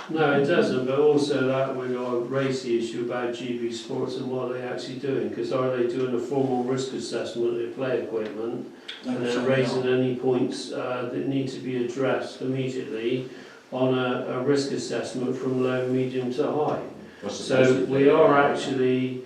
No, it doesn't, but also that we're going to raise the issue about GB Sports and what they're actually doing, because are they doing a formal risk assessment of their play equipment, and then raising any points that need to be addressed immediately on a risk assessment from low, medium to high. So we are actually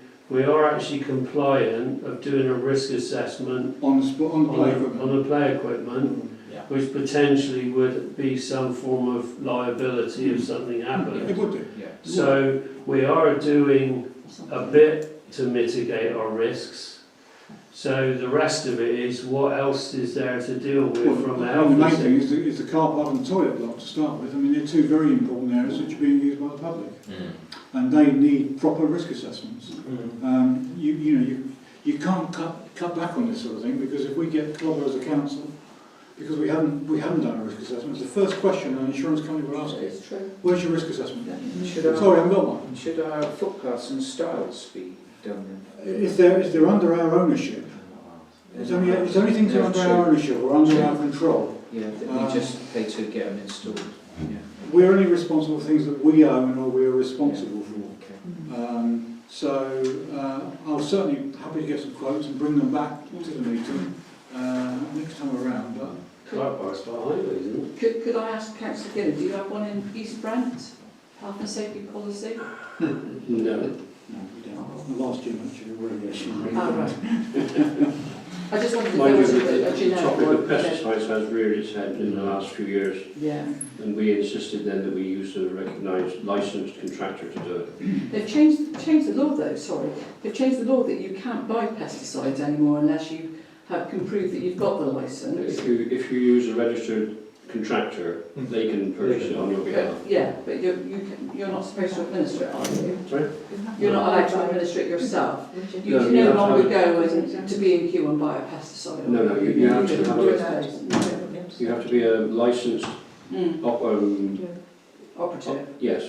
compliant of doing a risk assessment on the play equipment, which potentially would be some form of liability if something happened. It would do. So we are doing a bit to mitigate our risks. So the rest of it is what else is there to deal with from a health The main perspective. thing is the car park and the toilet block to start with. I mean, they're two very important areas which are being used by the public, and they need proper risk assessments. you can't cut back on this sort of thing, because if we get clobbered as a council, because we haven't done a risk assessment, it's the first question an insurance company will ask you. It's true. Where's your risk assessment? Should our, Sorry, I haven't got one. should our footpaths and stiles be done If they're under our ownership, then? it's only things that are under our ownership or under our control. Yeah, that we just pay to get them installed. Yeah. We're only responsible for things that we own or we're responsible for. Okay. So I'll certainly happy to get some quotes and bring them back to the meeting next time around. But Car parks quite highly, isn't Could I ask Councillor Gill, do you have one in East Brent? Health and safety policy? No. no, we don't. The last gym actually already actually. Oh, right. I just wondered if Mind there was you, a the generic topic one. of pesticides has reared its head in the last few years, Yeah. and we insisted then that we use a recognised licensed contractor to do it. They've changed the law though, sorry. They've changed the law that you can't buy pesticides anymore unless you can prove that you've got the licence. If you use a registered contractor, they can purchase it on your behalf. Yeah, but you're not supposed to administer it, are you? Sorry? You're not allowed to administer it yourself. You No, can you no have to longer have go and to B&Q and buy a pesticide. No, you have to have do it. You have to be a licensed Operative. yes.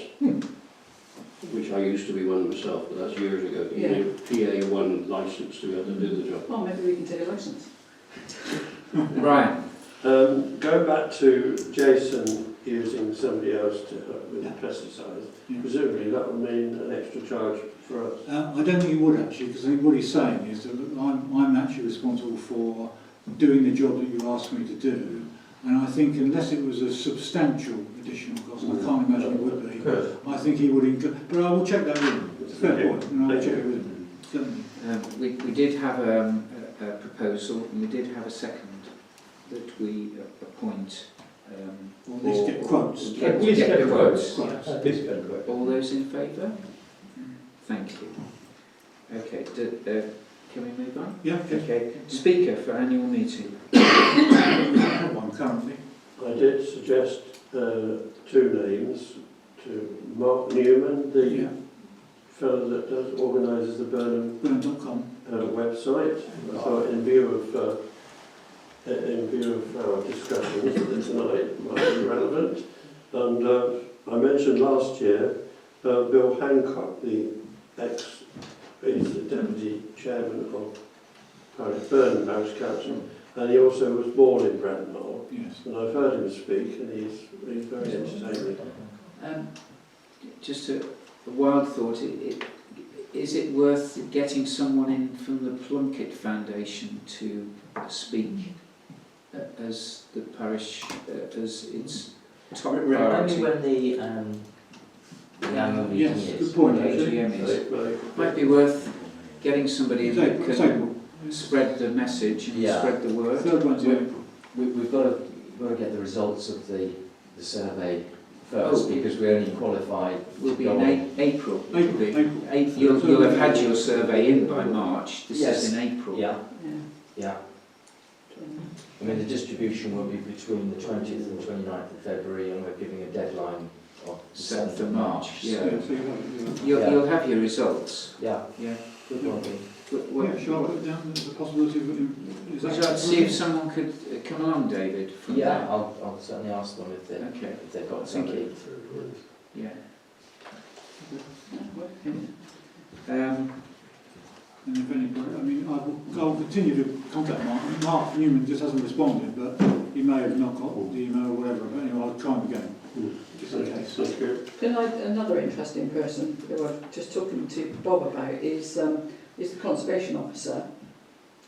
Which I used to be one myself, but that's years ago. You Yeah. need PA1 licence to be able to do the job. Well, maybe we can take a licence. Brian, Go back to Jason using somebody else to help with the pesticides. Yeah. Presumably that would mean an extra charge for us. I don't think he would actually, because I think what he's saying is that look, I'm actually responsible for doing the job that you asked me to do, and I think unless it was a substantial additional cost, and I can't imagine it would be, I think he would include, but I will check that with him. It's a fair point, and I will check it with him, certainly. we did have a proposal, and we did have a second that we appoint. Or at least get quotes. Get the quotes. At least get a quote. All those in favour? Thank you. Okay, can we move on? Yeah, okay. Okay, speaker for annual meeting. One currently. I did suggest two names to Mark Newman, the fellow that organises the Burnham Burnham.com. website. I thought in view of our discussions tonight, it might be relevant. And I mentioned last year Bill Hancock, is the deputy chairman of Burnham Parish Council, and he also was born in Brent Knoll. Yes. And I've heard him speak, and he's very entertaining. Just a wild thought, is it worth getting someone in from the Plunkett Foundation to speak as the parish, as its top Only priority? when the annual meeting Yes, is. good point, actually. AGM is. Might be worth getting somebody in that can Same. spread the message and Yeah. spread the word. Third one's in April. We've got to get the results of the survey first, because we only qualified. Will be go in on. April. April. You'll have had your survey in by March. This Yes. is in April. Yeah, Yeah. yeah. I mean, the distribution will be between the 20th and 29th of February, and we're giving a deadline of the 7th of March. Yeah. So, So You'll have your results. yeah, Yeah. good one. shall I put it down as a possibility of is Would you like that to see if someone could come along, David? From Yeah, I'll certainly ask them if there? Okay. they've got Thank somebody. Yeah. And if anybody, I mean, I'll continue to contact Mark. Mark Newman just hasn't responded, but he may have not got the email or whatever. But anyway, I'll try him again, just in case. Thank you. Another interesting person who I'm just talking to Bob about is the conservation officer.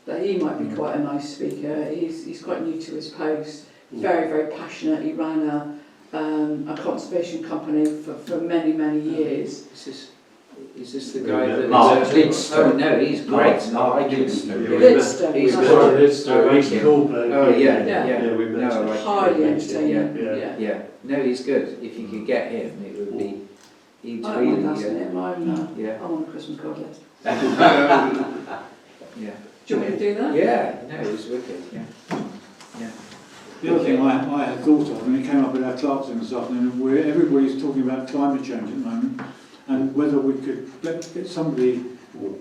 That he might be quite a nice speaker. He's quite new to his post. Very, very passionate. He ran a conservation company for many years. Is this the guy that Mark Oh no, he's great. Mark Lidstone. Lidstone. He's That's good. right. He's cool. Oh yeah, Yeah. yeah. we met. No, I like him. Highly entertaining. Yeah. Yeah. No, he's good. If you could get him, it would be. He's I don't mind really. asking him. I'm Yeah. on the Christmas card list. Yeah. Do you want me to do that? Yeah. No, he's wicked. Yeah. Yeah. The other thing I had thought of, and it came up at our Clarkson this afternoon, where everybody's talking about climate change at the moment, and whether we could get somebody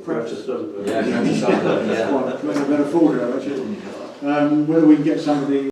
Perhaps some. Yeah, no, some of them, yeah. Quite a better forward, actually. Whether we can get somebody